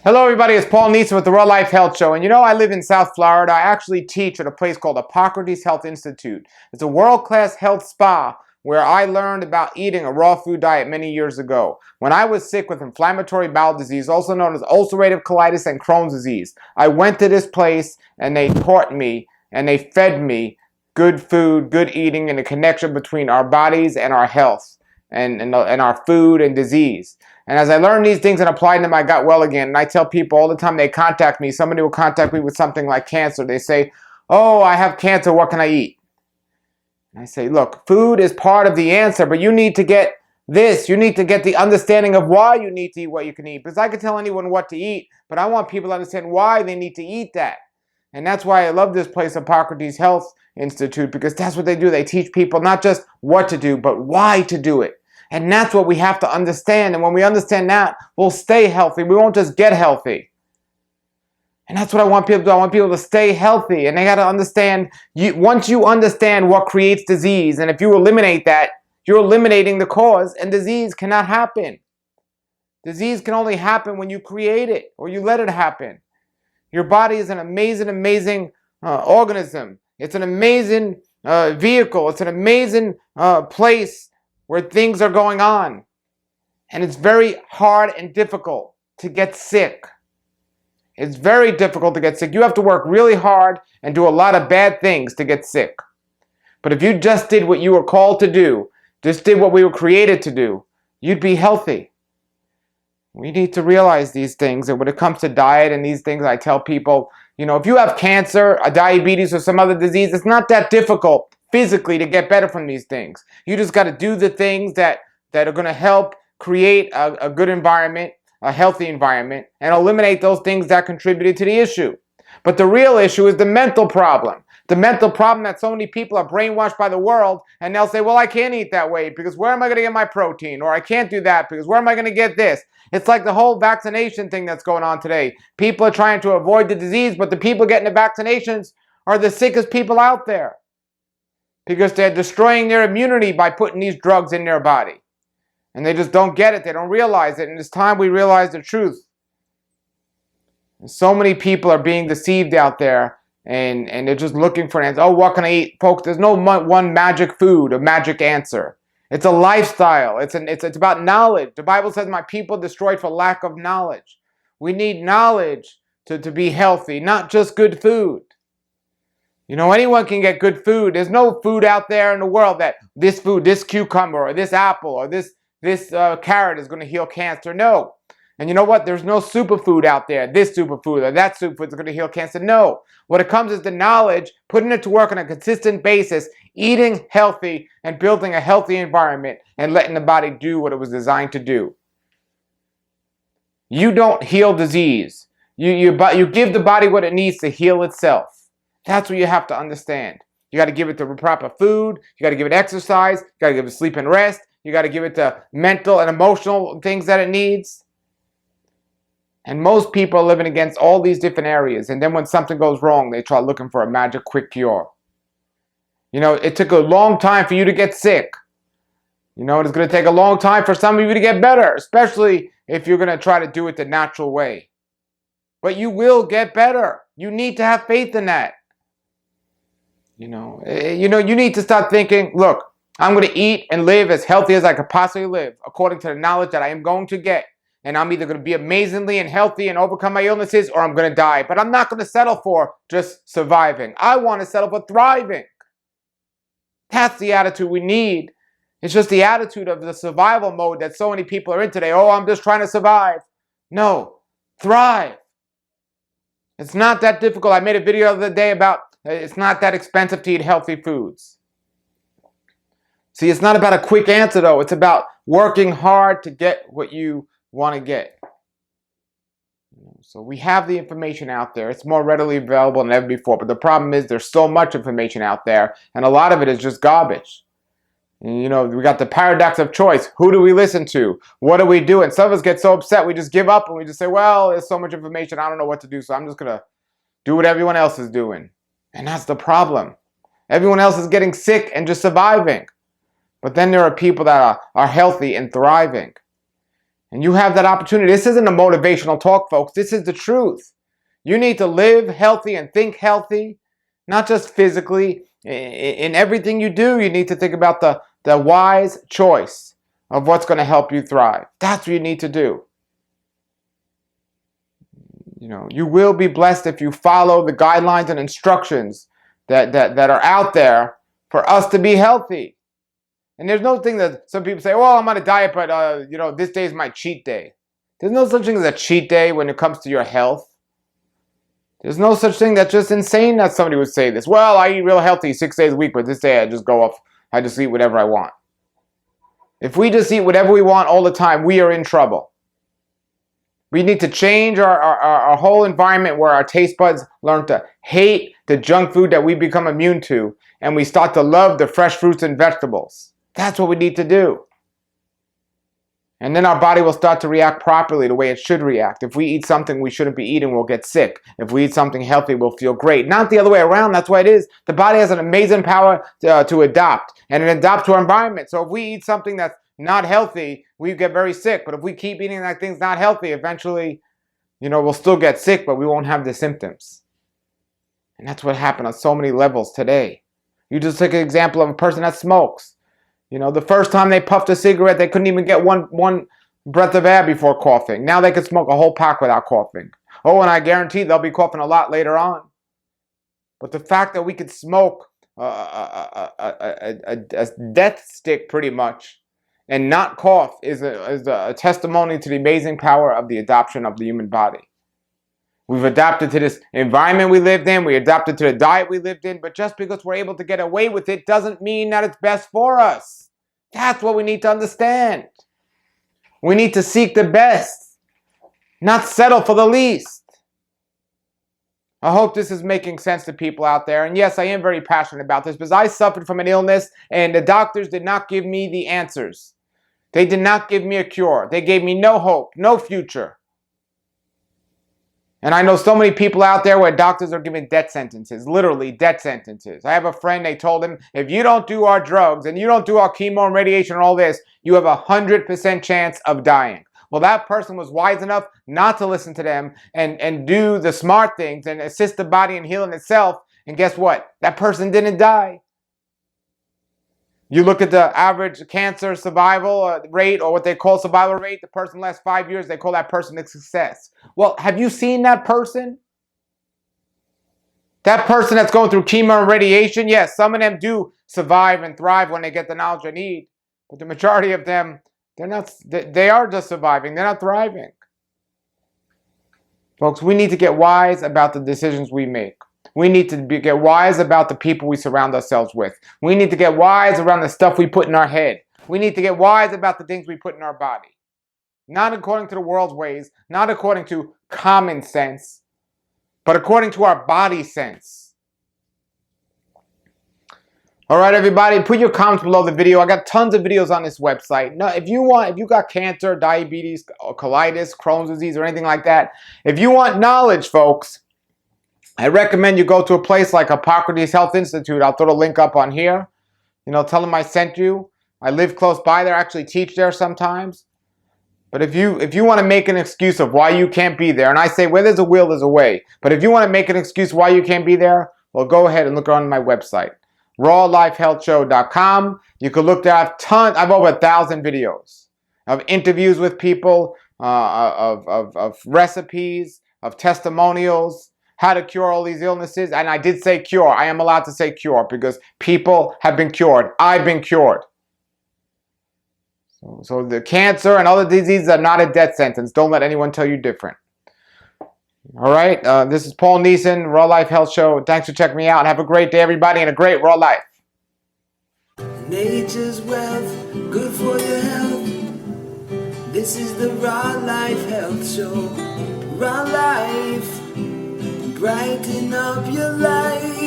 Hello everybody, it's Paul Neeson with the Raw Life Health Show. And you know, I live in South Florida. I actually teach at a place called Hippocrates Health Institute. It's a world-class health spa where I learned about eating a raw food diet many years ago. When I was sick with inflammatory bowel disease, also known as ulcerative colitis and Crohn's disease, I went to this place and they taught me and they fed me good food, good eating, and the connection between our bodies and our health and our food and disease. And as I learned these things and applied them, I got well again. And I tell people all the time they contact me, somebody will contact me with something like cancer. They say, oh, I have cancer, what can I eat? And I say, look, food is part of the answer, but you need to get this. You need to get the understanding of why you need to eat what you can eat. Because I can tell anyone what to eat, but I want people to understand why they need to eat that. And that's why I love this place, Hippocrates Health Institute, because that's what they do. They teach people not just what to do, but why to do it. And that's what we have to understand. And when we understand that, we'll stay healthy. We won't just get healthy. And that's what I want people to do. I want people to stay healthy. And they got to understand, once you understand what creates disease, and if you eliminate that, you're eliminating the cause, and disease cannot happen. Disease can only happen when you create it or you let it happen. Your body is an amazing organism. It's an amazing vehicle. It's an amazing place where things are going on. And it's very hard and difficult to get sick. It's very difficult to get sick. You have to work really hard and do a lot of bad things to get sick. But if you just did what you were called to do, just did what we were created to do, you'd be healthy. We need to realize these things. And when it comes to diet and these things, I tell people, you know, if you have cancer, a diabetes, or some other disease, it's not that difficult physically to get better from these things. You just got to do the things that are going to help create a good environment, a healthy environment, and eliminate those things that contributed to the issue. But the real issue is the mental problem. The mental problem that so many people are brainwashed by the world, and they'll say, well, I can't eat that way because where am I going to get my protein? Or I can't do that because where am I going to get this? It's like the whole vaccination thing that's going on today. People are trying to avoid the disease, but the people getting the vaccinations are the sickest people out there because they're destroying their immunity by putting these drugs in their body. And they just don't get it. They don't realize it. And it's time we realize the truth. And so many people are being deceived out there, and they're just looking for an answer. Oh, what can I eat? Folks, there's no one magic food, a magic answer. It's a lifestyle. It's about knowledge. The Bible says, my people destroyed for lack of knowledge. We need knowledge to be healthy, not just good food. You know, anyone can get good food. There's no food out there in the world that this food, this cucumber, or this apple, or this carrot is going to heal cancer. No. And you know what? There's no superfood out there. This superfood or that superfood is going to heal cancer. No. What it comes is the knowledge, putting it to work on a consistent basis, eating healthy and building a healthy environment and letting the body do what it was designed to do. You don't heal disease. You give the body what it needs to heal itself. That's what you have to understand. You got to give it the proper food. You got to give it exercise. You got to give it sleep and rest. You got to give it the mental and emotional things that it needs. And most people are living against all these different areas. And then when something goes wrong, they try looking for a magic quick cure. You know, it took a long time for you to get sick. You know, it's going to take a long time for some of you to get better, especially if you're going to try to do it the natural way. But you will get better. You need to have faith in that. You need to start thinking, look, I'm going to eat and live as healthy as I could possibly live, according to the knowledge that I am going to get. And I'm either going to be amazingly and healthy and overcome my illnesses, or I'm going to die. But I'm not going to settle for just surviving. I want to settle for thriving. That's the attitude we need. It's just the attitude of the survival mode that so many people are in today. Oh, I'm just trying to survive. No, thrive. It's not that difficult. I made a video the other day about it's not that expensive to eat healthy foods. See, it's not about a quick answer, though. It's about working hard to get what you want to get. So we have the information out there. It's more readily available than ever before. But the problem is there's so much information out there, and a lot of it is just garbage. And, you know, we got the paradox of choice. Who do we listen to? What do we do? And some of us get so upset we just give up and we just say, well, there's so much information, I don't know what to do, so I'm just going to do what everyone else is doing. And that's the problem. Everyone else is getting sick and just surviving. But then there are people that are healthy and thriving. And you have that opportunity. This isn't a motivational talk, folks. This is the truth. You need to live healthy and think healthy, not just physically. In everything you do, you need to think about the wise choice of what's going to help you thrive. That's what you need to do. You will be blessed if you follow the guidelines and instructions that are out there for us to be healthy. And there's no thing that some people say, well, I'm on a diet, but this day is my cheat day. There's no such thing as a cheat day when it comes to your health. There's no such thing. That's just insane that somebody would say this. Well, I eat real healthy 6 days a week, but this day I just go off. I just eat whatever I want. If we just eat whatever we want all the time, we are in trouble. We need to change our whole environment where our taste buds learn to hate the junk food that we become immune to, and we start to love the fresh fruits and vegetables. That's what we need to do. And then our body will start to react properly the way it should react. If we eat something we shouldn't be eating, we'll get sick. If we eat something healthy, we'll feel great. Not the other way around. That's why it is. The body has an amazing power to adapt, and it adapts to our environment. So if we eat something that's not healthy, we get very sick. But if we keep eating like things not healthy, eventually, we'll still get sick, but we won't have the symptoms. And that's what happened on so many levels today. You just take an example of a person that smokes. The first time they puffed a cigarette, they couldn't even get one breath of air before coughing. Now they can smoke a whole pack without coughing. Oh, and I guarantee they'll be coughing a lot later on. But the fact that we could smoke a death stick pretty much and not cough is a testimony to the amazing power of the adoption of the human body. We've adapted to this environment we lived in. We adapted to the diet we lived in. But just because we're able to get away with it doesn't mean that it's best for us. That's what we need to understand. We need to seek the best, not settle for the least. I hope this is making sense to people out there. And yes, I am very passionate about this because I suffered from an illness and the doctors did not give me the answers. They did not give me a cure. They gave me no hope, no future. And I know so many people out there where doctors are giving death sentences, literally death sentences. I have a friend, they told him, if you don't do our drugs and you don't do our chemo and radiation and all this, you have 100% chance of dying. Well, that person was wise enough not to listen to them and do the smart things and assist the body in healing itself. And guess what? That person didn't die. You look at the average cancer survival rate, or what they call survival rate, the person lasts 5 years, they call that person a success. Well, have you seen that person? That person that's going through chemo and radiation, yes, some of them do survive and thrive when they get the knowledge they need. But the majority of them, they are just surviving. They're not thriving. Folks, we need to get wise about the decisions we make. We need to get wise about the people we surround ourselves with. We need to get wise around the stuff we put in our head. We need to get wise about the things we put in our body. Not according to the world's ways, not according to common sense, but according to our body sense. All right, everybody, put your comments below the video. I got tons of videos on this website. Now, if you got cancer, diabetes, or colitis, Crohn's disease, or anything like that, if you want knowledge, folks, I recommend you go to a place like Hippocrates Health Institute. I'll throw the link up on here. Tell them I sent you. I live close by there. I actually teach there sometimes. But if you want to make an excuse of why you can't be there, and I say where there's a will, there's a way. But if you want to make an excuse why you can't be there, well, go ahead and look on my website, rawlifehealthshow.com. You can look there. I have over 1,000 videos of interviews with people, of recipes, of testimonials, how to cure all these illnesses. And I did say cure. I am allowed to say cure because people have been cured. I've been cured. So the cancer and other diseases are not a death sentence. Don't let anyone tell you different. All right. This is Paul Neeson, Raw Life Health Show. Thanks for checking me out. Have a great day, everybody, and a great raw life. Nature's wealth, good for your health. This is the Raw Life Health Show. Raw Life. Brighten up your life.